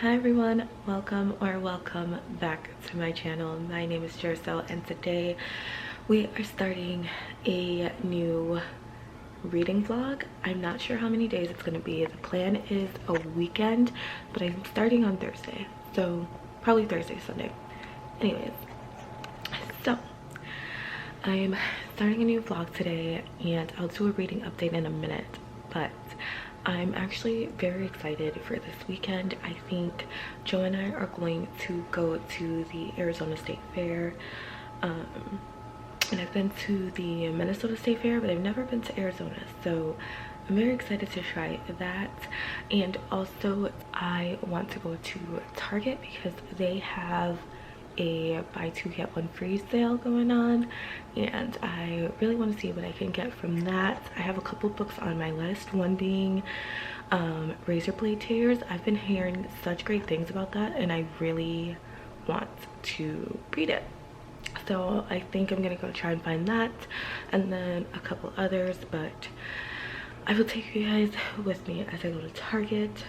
Hi everyone, welcome back to my channel. My name is Jercel and today we are starting a new reading vlog. I'm not sure how many days it's going to be. The plan is a weekend, but I'm starting on Thursday, so probably Thursday, Sunday. Anyways, so I'm starting a new vlog today and I'll do a reading update in a minute, but I'm actually very excited for this weekend. I think Joe and I are going to go to the Arizona State Fair. And I've been to the Minnesota State Fair, but I've never been to Arizona. So I'm very excited to try that. And also I want to go to Target because they have a buy two get one free sale going on, and I really want to see what I can get from that. I have a couple books on my list, one being Razor Blade Tears. I've been hearing such great things about that and I really want to read it, so I think I'm gonna go try and find that, and then a couple others, but I will take you guys with me as I go to Target.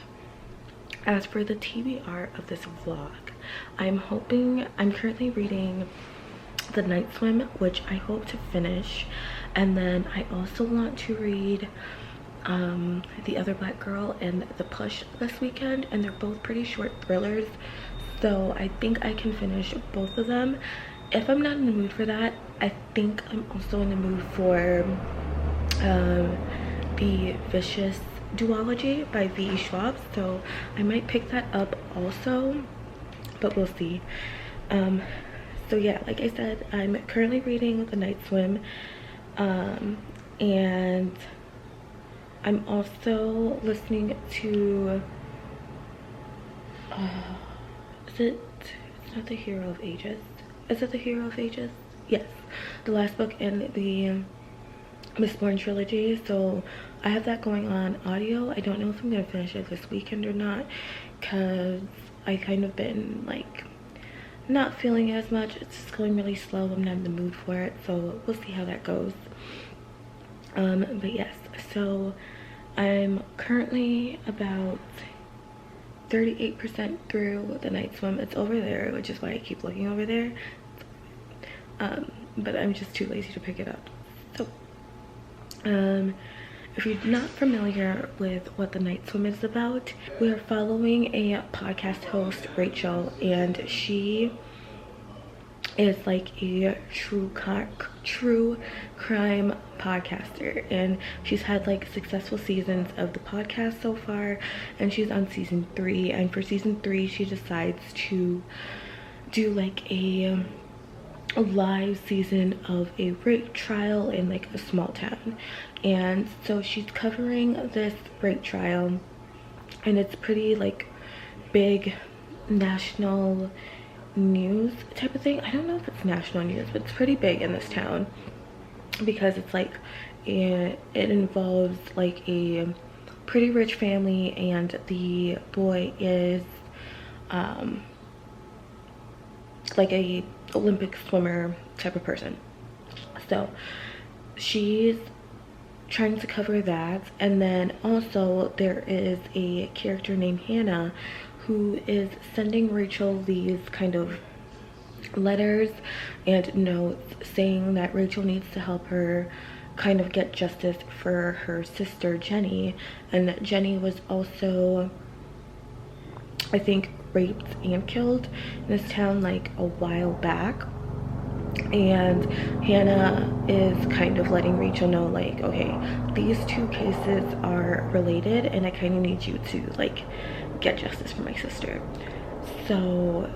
As for the TBR of this vlog, I'm currently reading The Night Swim, which I hope to finish, and then I also want to read The Other Black Girl and The Push this weekend, and they're both pretty short thrillers, so I think I can finish both of them. If I'm not in the mood for that, I think I'm also in the mood for The Vicious Duology by V.E. Schwab, so I might pick that up also, but we'll see. So yeah, like I said, I'm currently reading The Night Swim, and I'm also listening to it's not The Hero of Ages. Is it The Hero of Ages? Yes, the last book in the Mistborn trilogy. So I have that going on audio. I don't know if I'm gonna finish it this weekend or not, because I kind of been like not feeling it as much. It's just going really slow. I'm not in the mood for it, so we'll see how that goes. But yes, so I'm currently about 38% through The Night Swim. It's over there, which is why I keep looking over there, but I'm just too lazy to pick it up. So if you're not familiar with what The Night Swim is about, we are following a podcast host, Rachel, and she is like a true crime podcaster, and she's had like successful seasons of the podcast so far, and she's on season 3, and for season 3 she decides to do like a live season of a rape trial in like a small town. And so she's covering this rape trial, and it's pretty like big national news type of thing. I don't know if it's national news, but it's pretty big in this town because it's like it involves like a pretty rich family, and the boy is like a Olympic swimmer type of person. So she's trying to cover that, and then also there is a character named Hannah who is sending Rachel these kind of letters and notes saying that Rachel needs to help her kind of get justice for her sister Jenny. And Jenny was also, I think, raped and killed in this town like a while back, and Hannah is kind of letting Rachel know like, okay, these two cases are related and I kind of need you to like get justice for my sister. So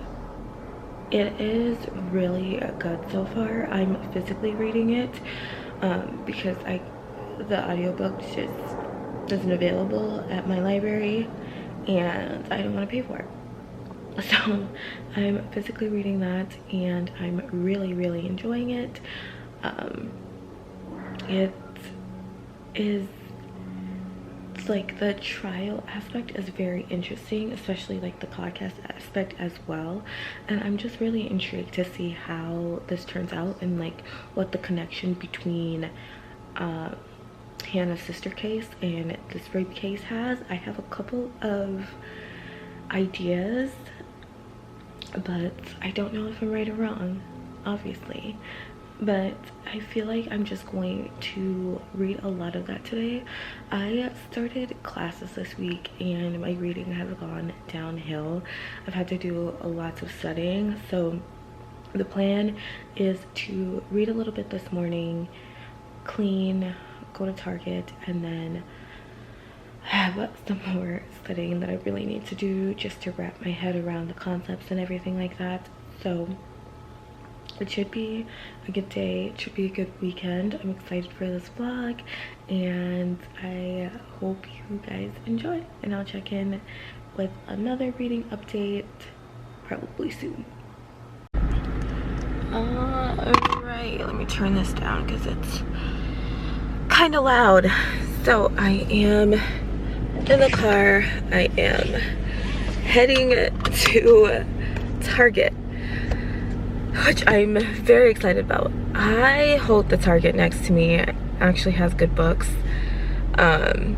it is really good so far. I'm physically reading it because the audiobook just isn't available at my library and I don't want to pay for it. So I'm physically reading that and I'm really enjoying it. It is like the trial aspect is very interesting, especially like the podcast aspect as well, and I'm just really intrigued to see how this turns out and like what the connection between Hannah's sister case and this rape case has. I have a couple of ideas, but I don't know if I'm right or wrong, obviously. But I feel like I'm just going to read a lot of that today. I started classes this week and my reading has gone downhill. I've had to do a lot of studying, so the plan is to read a little bit this morning, clean, go to Target, and then have some more studying that I really need to do just to wrap my head around the concepts and everything like that. So it should be a good day, it should be a good weekend. I'm excited for this vlog and I hope you guys enjoy, and I'll check in with another reading update probably soon. Alright, let me turn this down because it's kind of loud. So I am in the car. I am heading to Target, which I'm very excited about. I hope the Target next to me actually has good books. The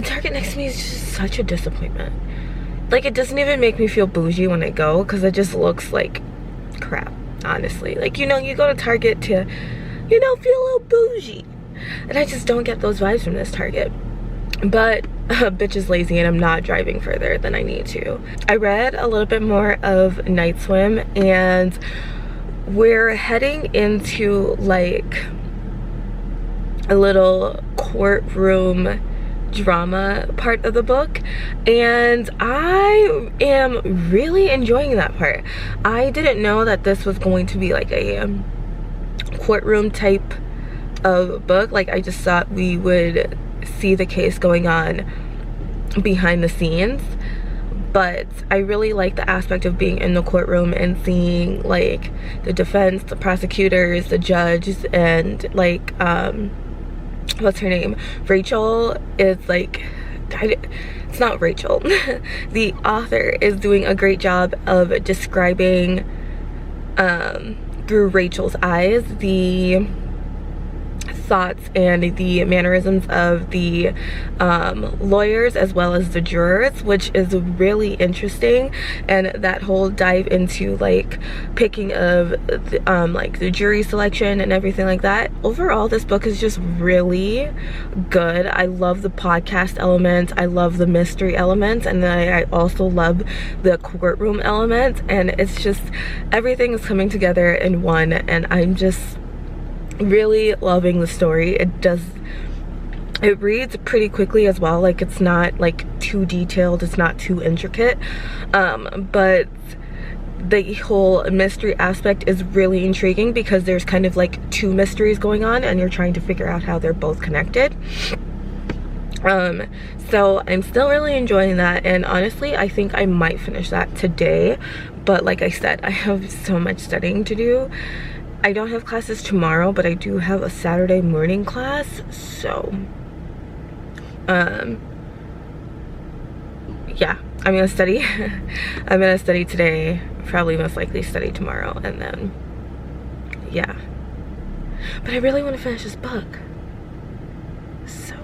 Target next to me is just such a disappointment. Like, it doesn't even make me feel bougie when I go because it just looks like crap, honestly. Like, you know, you go to Target to, you know, feel a little bougie, and I just don't get those vibes from this Target. But bitch is lazy and I'm not driving further than I need to. I read a little bit more of Night Swim and we're heading into like a little courtroom drama part of the book, and I am really enjoying that part. I didn't know that this was going to be like a courtroom type of book. Like, I just thought we would see the case going on behind the scenes, but I really like the aspect of being in the courtroom and seeing like the defense, the prosecutors, the judge, and like what's her name, Rachel is like, it's not Rachel the author is doing a great job of describing through Rachel's eyes the thoughts and the mannerisms of the lawyers as well as the jurors, which is really interesting. And that whole dive into like picking of the, like the jury selection and everything like that. Overall, this book is just really good. I love the podcast elements, I love the mystery elements, and then I also love the courtroom elements, and it's just everything is coming together in one, and I'm just really loving the story. It reads pretty quickly as well. Like, it's not like too detailed, it's not too intricate, but the whole mystery aspect is really intriguing because there's kind of like two mysteries going on and you're trying to figure out how they're both connected. So I'm still really enjoying that, and honestly I think I might finish that today, but like I said, I have so much studying to do. I don't have classes tomorrow, but I do have a Saturday morning class, so yeah, I'm gonna study. I'm gonna study today, probably most likely study tomorrow, and then yeah. But I really want to finish this book, so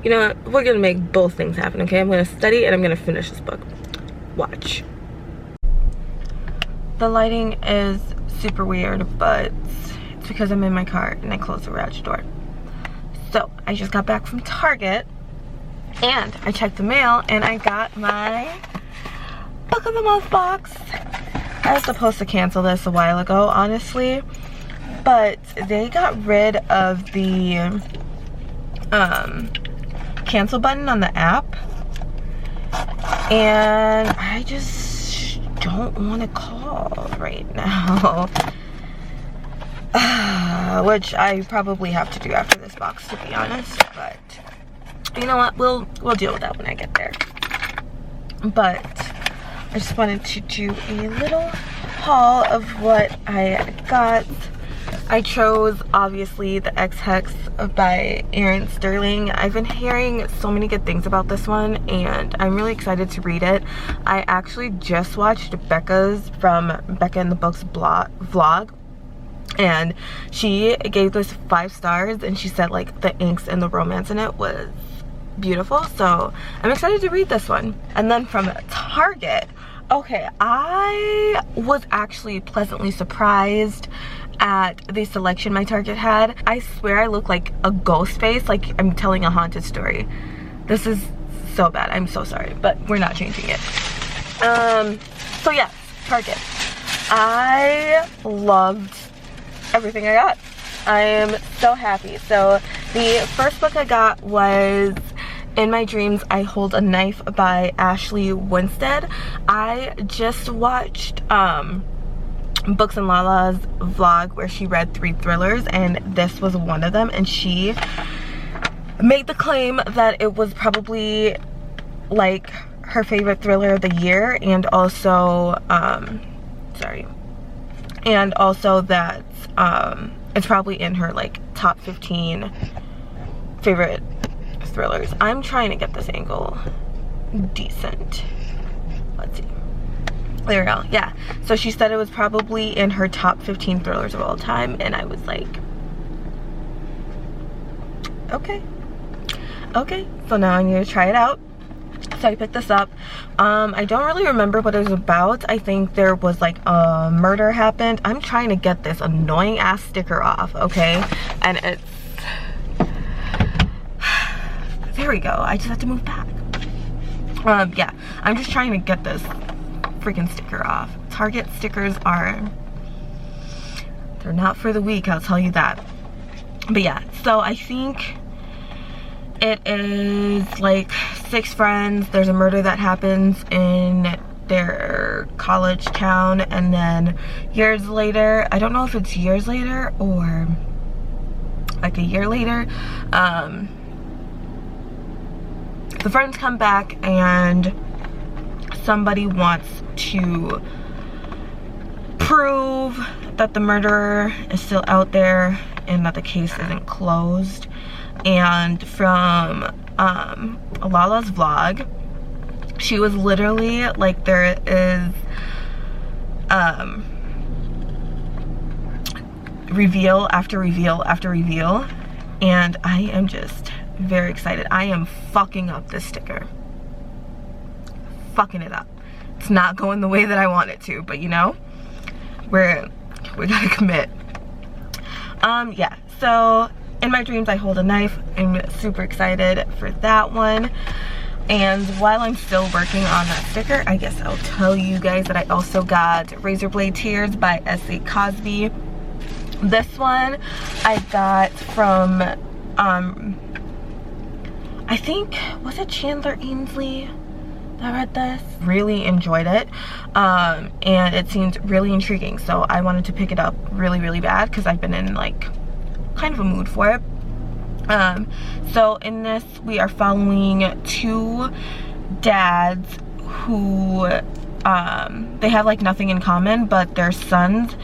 you know what? We're gonna make both things happen, okay? I'm gonna study and I'm gonna finish this book. Watch. The lighting is super weird, but it's because I'm in my car and I closed the garage door. So I just got back from Target and I checked the mail and I got my Book of the Month box. I was supposed to cancel this a while ago, honestly, but they got rid of the cancel button on the app, and I just don't want to call right now. Which I probably have to do after this box, to be honest, but you know what, we'll deal with that when I get there. But I just wanted to do a little haul of what I got. I chose obviously the Ex-Hex by Erin Sterling. I've been hearing so many good things about this one and I'm really excited to read it. I actually just watched Becca's from Becca in the Books vlog, and she gave this 5 stars and she said like the angst and the romance in it was beautiful. So I'm excited to read this one. And then from Target, okay, I was actually pleasantly surprised at the selection my Target had. I swear I look like a ghost face, like I'm telling a haunted story. This is so bad. I'm so sorry, but we're not changing it. So yes, Target. I loved everything I got. I am so happy. So the first book I got was In My Dreams I Hold a Knife by Ashley Winstead. I just watched Books and Lala's vlog where she read 3 thrillers, and this was one of them, and she made the claim that it was probably like her favorite thriller of the year, and also and also that it's probably in her like top 15 favorite thrillers. I'm trying to get this angle decent. Let's see. There we go. Yeah, so she said it was probably in her top 15 thrillers of all time, and I was like, okay, so now I need to try it out. So I picked this up. I don't really remember what it was about. I think there was like a murder happened. I'm trying to get this annoying ass sticker off, okay? And it's, there we go. I just have to move back. Yeah, I'm just trying to get this freaking sticker off. Target stickers they're not for the weak, I'll tell you that. But yeah, so I think it is like 6 friends. There's a murder that happens in their college town, and then years later, I don't know if it's years later or like a year later, the friends come back and somebody wants to prove that the murderer is still out there and that the case isn't closed. And from Lala's vlog, she was literally like, there is reveal after reveal after reveal, and I am just very excited. I am fucking up this sticker. Fucking it up. It's not going the way that I want it to, but you know, we gotta commit. Yeah, so In My Dreams I Hold a Knife. I'm super excited for that one. And while I'm still working on that sticker, I guess I'll tell you guys that I also got Razor Blade Tears by S.A. Cosby. This one I got from I think, was it Chandler Ainsley that read this? Really enjoyed it, and it seemed really intriguing, so I wanted to pick it up really bad because I've been in like kind of a mood for it. So in this we are following 2 dads who they have like nothing in common, but their sons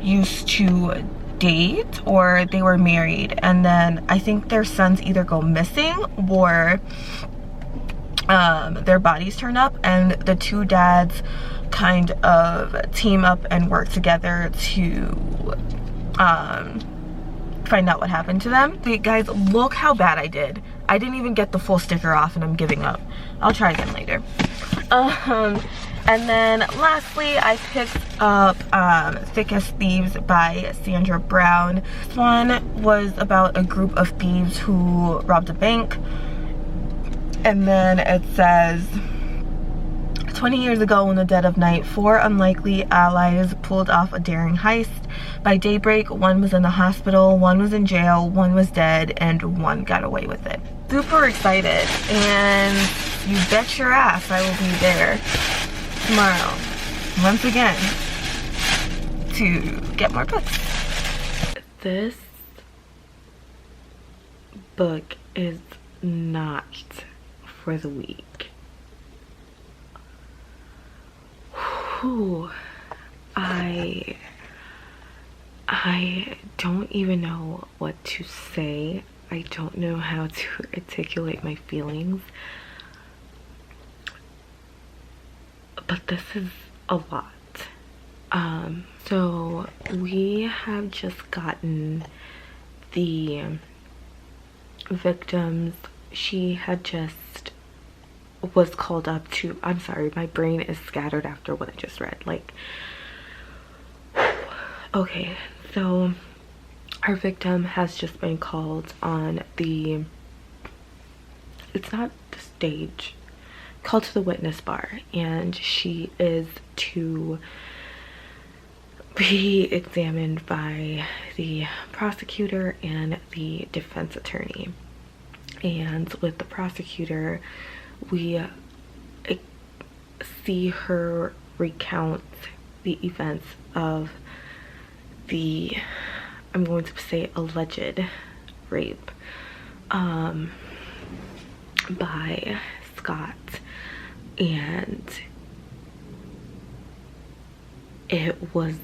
used to date, or they were married, and then I think their sons either go missing or their bodies turn up, and the 2 dads kind of team up and work together to find out what happened to them. Wait guys, look how bad I did. I didn't even get the full sticker off, and I'm giving up. I'll try again later. And then lastly, I picked up Thick as Thieves by Sandra Brown. This one was about a group of thieves who robbed a bank. And then it says, 20 years ago in the dead of night, 4 unlikely allies pulled off a daring heist. By daybreak, 1 was in the hospital, 1 was in jail, 1 was dead, and 1 got away with it. Super excited, and you bet your ass I will be there tomorrow, once again, to get more books. This book is not for the weak. Whew. I don't even know what to say. I don't know how to articulate my feelings. But this is a lot. So we have just gotten the victims she had just was called up to, I'm sorry, my brain is scattered after what I just read. Like, okay, so our victim has just been called on the, it's not the stage, called to the witness bar, and she is to be examined by the prosecutor and the defense attorney. And with the prosecutor, we see her recount the events of the, I'm going to say, alleged rape by Scott. And it was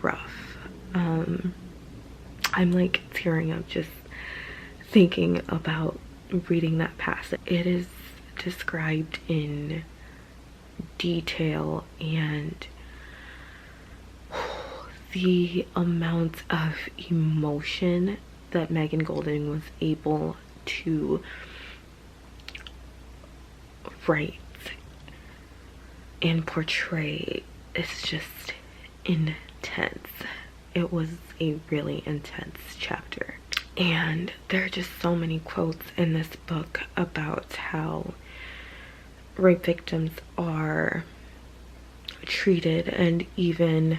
rough. I'm like tearing up just thinking about reading that passage. It is described in detail, and the amount of emotion that Megan Golding was able to write and portray is just intense. It was a really intense chapter. And there are just so many quotes in this book about how rape victims are treated, and even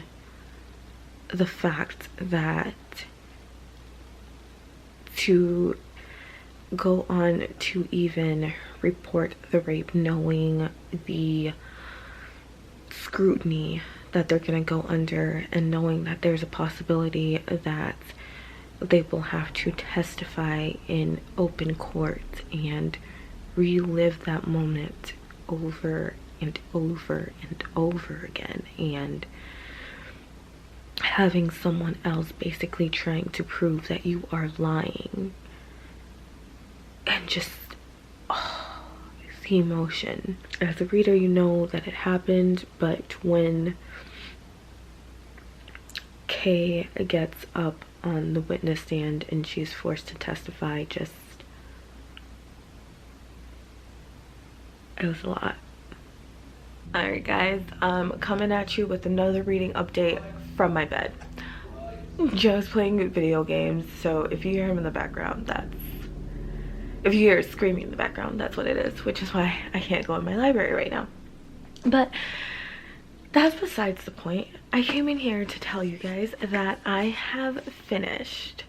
the fact that to go on to even report the rape knowing the scrutiny that they're gonna go under, and knowing that there's a possibility that they will have to testify in open court and relive that moment over and over and over again, and having someone else basically trying to prove that you are lying, and just the emotion. As a reader, you know that it happened, but when Kay gets up on the witness stand and she's forced to testify, just, it was a lot. All right, guys, coming at you with another reading update from my bed. Just playing video games, so if you hear him in the background, if you hear screaming in the background, that's what it is, which is why I can't go in my library right now. But that's besides the point. I came in here to tell you guys that I have finished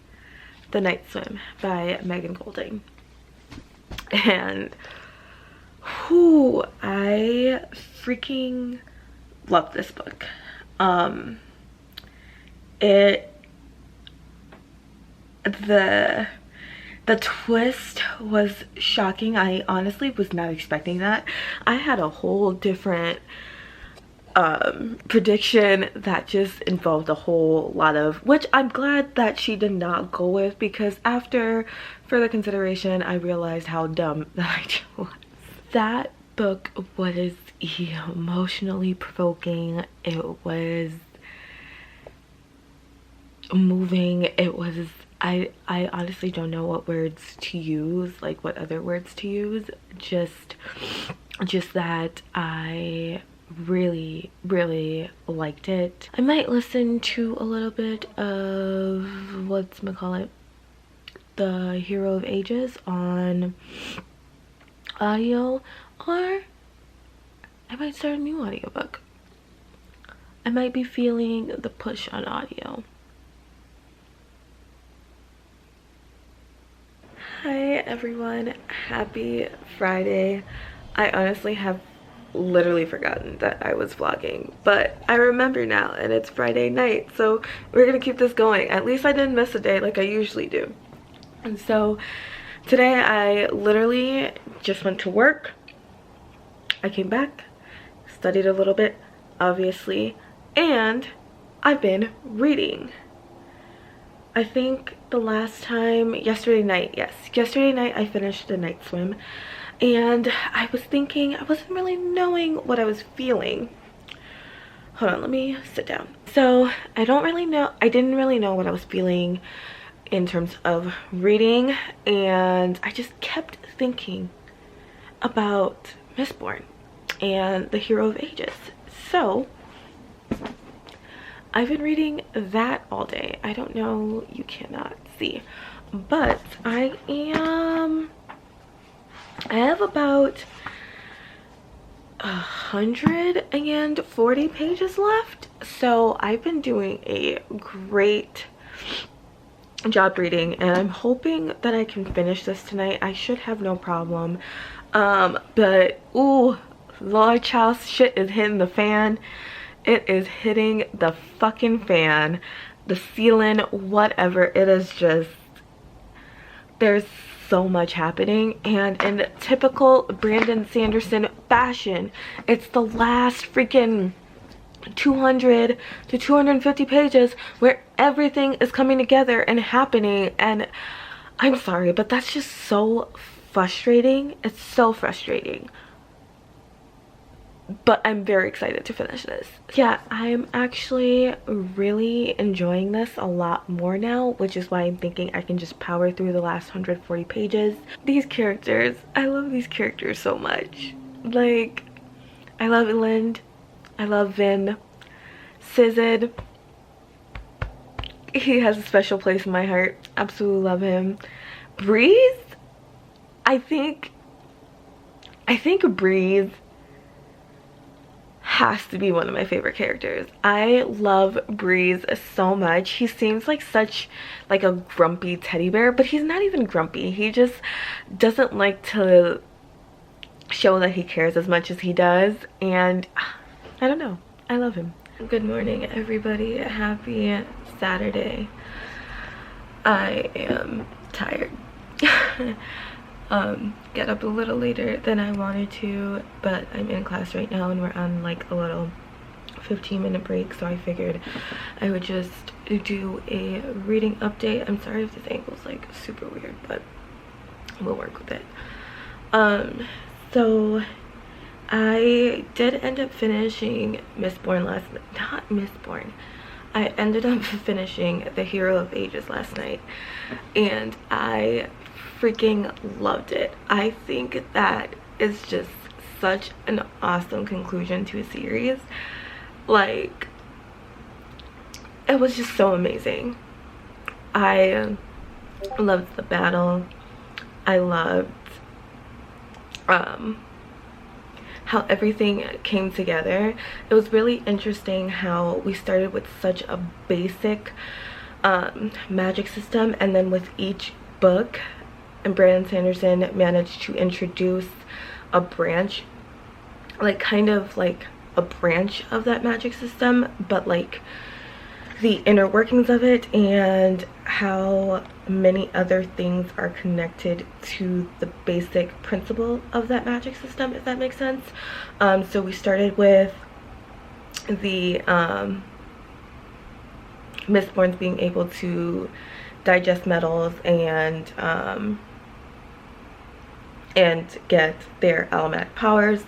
The Night Swim by Megan Golding. And I freaking love this book. The twist was shocking. I honestly was not expecting that. I had a whole different prediction that just involved a whole lot of, which I'm glad that she did not go with, because after further consideration I realized how dumb that I was. That book was emotionally provoking. It was moving. It was, I honestly don't know what words to use, like what other words to use. Just that I really liked it. I might listen to a little bit of whatchamacallit, The Hero of Ages on audio, or I might start a new audiobook. I might be feeling the push on audio. Hi everyone, happy Friday. I honestly have literally forgotten that I was vlogging, but I remember now, and it's Friday night, so we're gonna keep this going. At least I didn't miss a day like I usually do. And so today I literally just went to work. I came back, studied a little bit, obviously, and I've been reading. I think the last time, yesterday night I finished The Night Swim, and I was thinking, I wasn't really knowing what I was feeling. Hold on, let me sit down. So I didn't really know what I was feeling in terms of reading, and I just kept thinking about Mistborn and the Hero of Ages. So I've been reading that all day. I don't know, you cannot see, but I have about 140 pages left. So I've been doing a great job reading, and I'm hoping that I can finish this tonight. I should have no problem. But ooh, Lord child, shit is hitting the fan. It is hitting the fucking fan, the ceiling, whatever. It is just, there's so much happening, and in typical Brandon Sanderson fashion, it's the last freaking 200 to 250 pages where everything is coming together and happening, and I'm sorry, but that's just so frustrating. It's so frustrating, but I'm very excited to finish this. Yeah, I'm actually really enjoying this a lot more now, which is why I'm thinking I can just power through the last 140 pages. These characters, I love these characters so much. Like, I love Elend, I love Vin, Sizid, he has a special place in my heart. Absolutely love him. Breeze, I think Breeze has to be one of my favorite characters. I love Breeze so much. He seems like such like a grumpy teddy bear, but he's not even grumpy. He just doesn't like to show that he cares as much as he does, and I don't know, I love him. Good morning, everybody. Happy Saturday. I am tired. Get up a little later than I wanted to, but I'm in class right now and we're on like a little 15-minute break, so I figured I would just do a reading update. I'm sorry if this angle's like super weird, but we'll work with it. So I did end up finishing Mistborn last night. Not Mistborn. I ended up finishing The Hero of Ages last night, and I freaking loved it. I think that is just such an awesome conclusion to a series. Like, it was just so amazing. I loved the battle. I loved how everything came together. It was really interesting how we started with such a basic magic system, and then with each book, and Brandon Sanderson managed to introduce a branch, like kind of like a branch of that magic system, but like the inner workings of it and how many other things are connected to the basic principle of that magic system, if that makes sense. So we started with the Mistborns being able to digest metals and get their allomatic powers,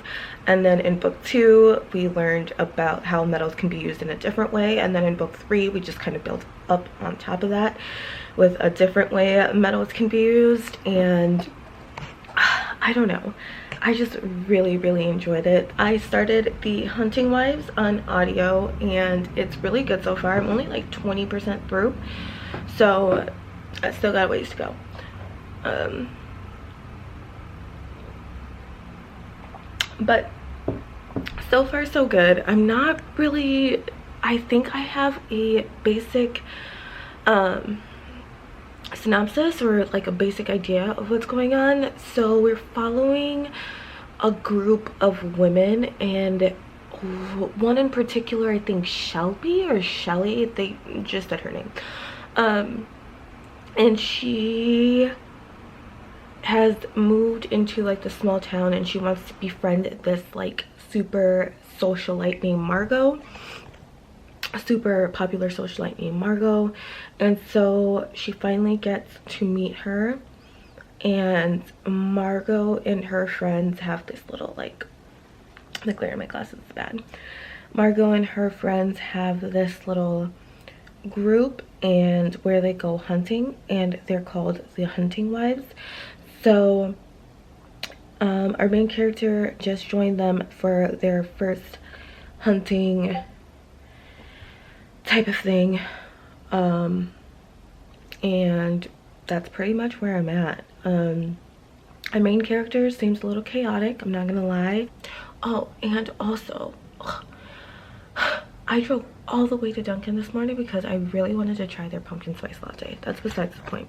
and then in book 2 we learned about how metals can be used in a different way, and then in book 3 we just kind of built up on top of that with a different way metals can be used. And I don't know, I just really enjoyed it. I started The Hunting Wives on audio and it's really good so far. I'm only like 20% through, so I still got a ways to go. But so far so good. I'm not really, I think I have a basic synopsis or like a basic idea of what's going on. So we're following a group of women, and one in particular, I think Shelby or Shelly, they just said her name, and she has moved into like the small town, and she wants to befriend this like super socialite named Margot, a super popular socialite named Margot. And so she finally gets to meet her, and Margot and her friends have this little like, the glare in my glasses is bad. Margot and her friends have this little group and where they go hunting, and they're called the Hunting Wives. So our main character just joined them for their first hunting type of thing, and that's pretty much where I'm at. Our main character seems a little chaotic, I'm not gonna lie. Oh, and also I drove all the way to Dunkin' this morning because I really wanted to try their pumpkin spice latte. That's besides the point.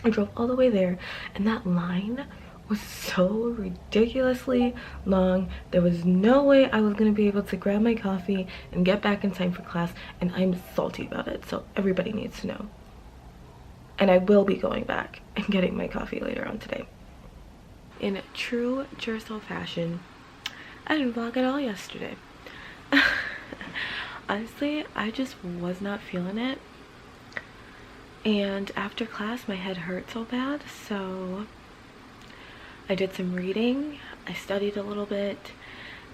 I drove all the way there, and that line was so ridiculously long. There was no way I was gonna be able to grab my coffee and get back in time for class, and I'm salty about it, so everybody needs to know. And I will be going back and getting my coffee later on today. In true Jerso fashion, I didn't vlog at all yesterday. Honestly, I just was not feeling it, and after class my head hurt so bad, so I did some reading, I studied a little bit,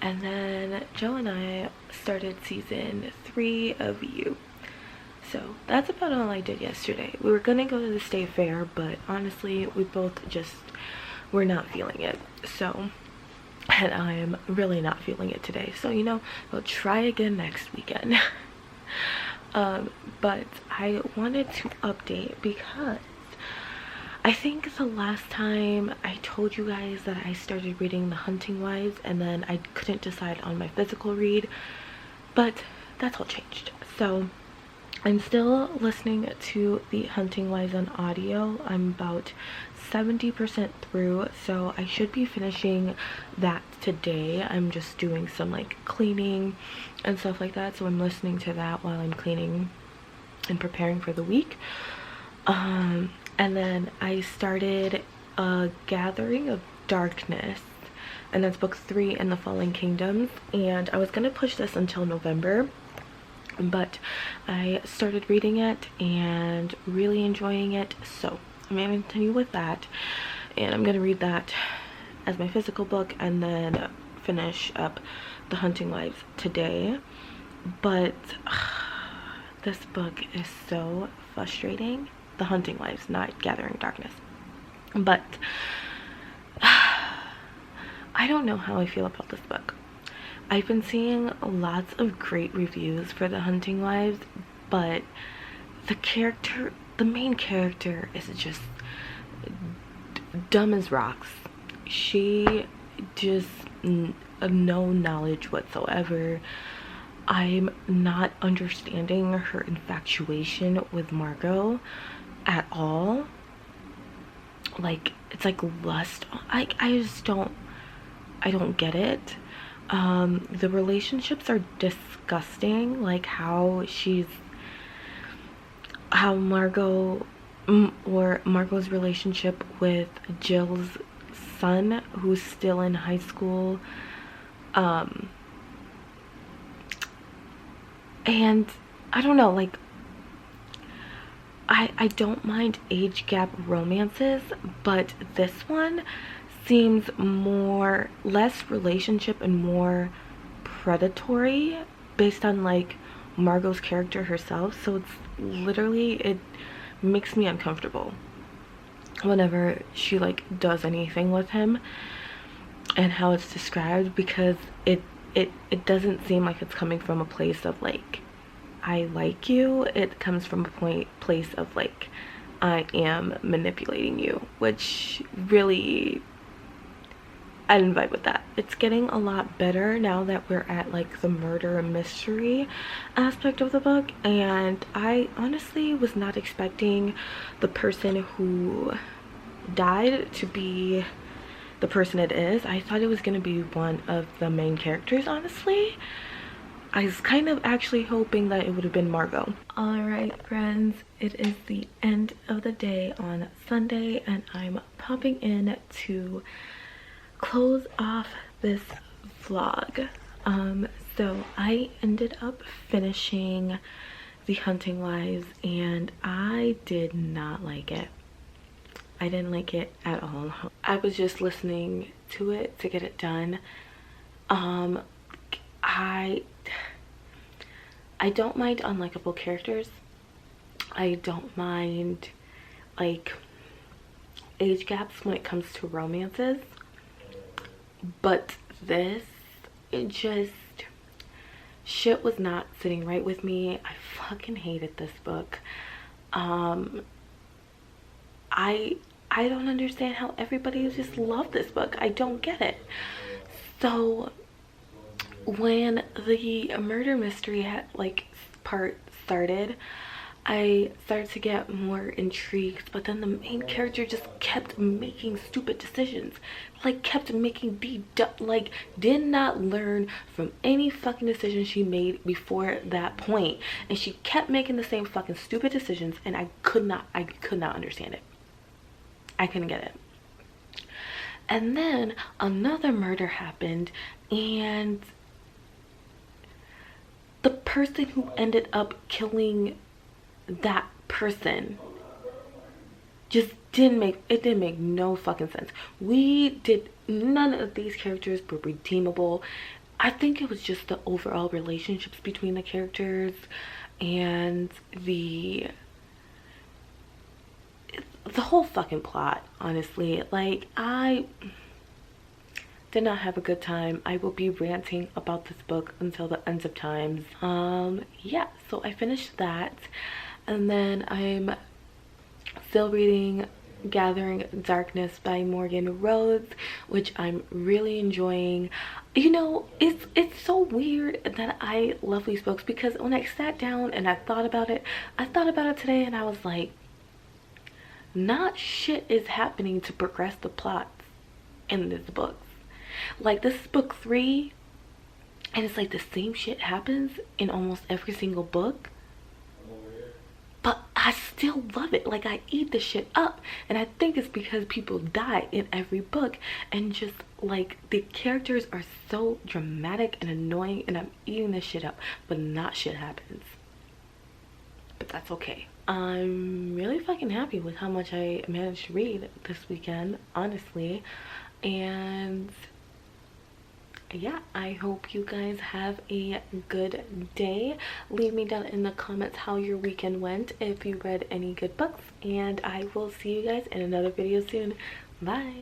and then Joe and I started season 3 of You. So that's about all I did yesterday. We were gonna go to the state fair, but honestly we both just were not feeling it. So, and I am really not feeling it today, so you know, we'll try again next weekend. But I wanted to update because I think the last time I told you guys that I started reading The Hunting Wives, and then I couldn't decide on my physical read, but that's all changed. So I'm still listening to The Hunting Wives on audio. I'm about 70% through, so I should be finishing that today. I'm just doing some like cleaning and stuff like that, so I'm listening to that while I'm cleaning and preparing for the week. And then I started A Gathering of Darkness, and that's book 3 in the Fallen Kingdoms, and I was gonna push this until November, but I started reading it and really enjoying it, so I'm gonna continue with that, and I'm gonna read that as my physical book and then finish up The Hunting Wives today. But this book is so frustrating. The Hunting Wives, not Gathering Darkness. But I don't know how I feel about this book. I've been seeing lots of great reviews for The Hunting Wives, but the main character is just dumb as rocks. She just no knowledge whatsoever. I'm not understanding her infatuation with Margot at all. Like, it's like lust. I don't get it. The relationships are disgusting, like Margot's relationship with Jill's son, who's still in high school, and I don't know, like I don't mind age gap romances, but this one seems less relationship and more predatory based on like Margot's character herself. So it's literally, it makes me uncomfortable whenever she like does anything with him and how it's described, because it doesn't seem like it's coming from a place of like I like you. It comes from a place of like I am manipulating you, which really, I didn't vibe with that. It's getting a lot better now that we're at like the murder mystery aspect of the book, and I honestly was not expecting the person who died to be the person it is. I thought it was gonna be one of the main characters, honestly. I was kind of actually hoping that it would have been Margot. Alright friends, it is the end of the day on Sunday, and I'm popping in to close off this vlog. So I ended up finishing The Hunting Wives, and I did not like it. I didn't like it at all. I was just listening to it to get it done. I don't mind unlikable characters. I don't mind like age gaps when it comes to romances, but this, it just, shit was not sitting right with me. I fucking hated this book. I don't understand how everybody just loved this book. I don't get it. So when the murder mystery part started, I started to get more intrigued, but then the main character just kept making stupid decisions. Like, kept making did not learn from any fucking decision she made before that point. And she kept making the same fucking stupid decisions, and I could not understand it. I couldn't get it. And then another murder happened, and the person who ended up killing that person just didn't make no fucking sense. None of these characters were redeemable. I think it was just the overall relationships between the characters and the whole fucking plot, honestly. Like, I did not have a good time. I will be ranting about this book until the ends of times. Yeah, so I finished that, and then I'm still reading Gathering Darkness by Morgan Rhodes, which I'm really enjoying. You know, it's so weird that I love these books, because when I sat down and I thought about it today, and I was like, not shit is happening to progress the plots in this book. Like, this is book 3, and it's like the same shit happens in almost every single book, but I still love it. Like, I eat the shit up, and I think it's because people die in every book, and just like the characters are so dramatic and annoying, and I'm eating this shit up, but not shit happens. But that's okay. I'm really fucking happy with how much I managed to read this weekend, honestly. And yeah, I hope you guys have a good day. Leave me down in the comments how your weekend went, if you read any good books, and I will see you guys in another video soon. Bye.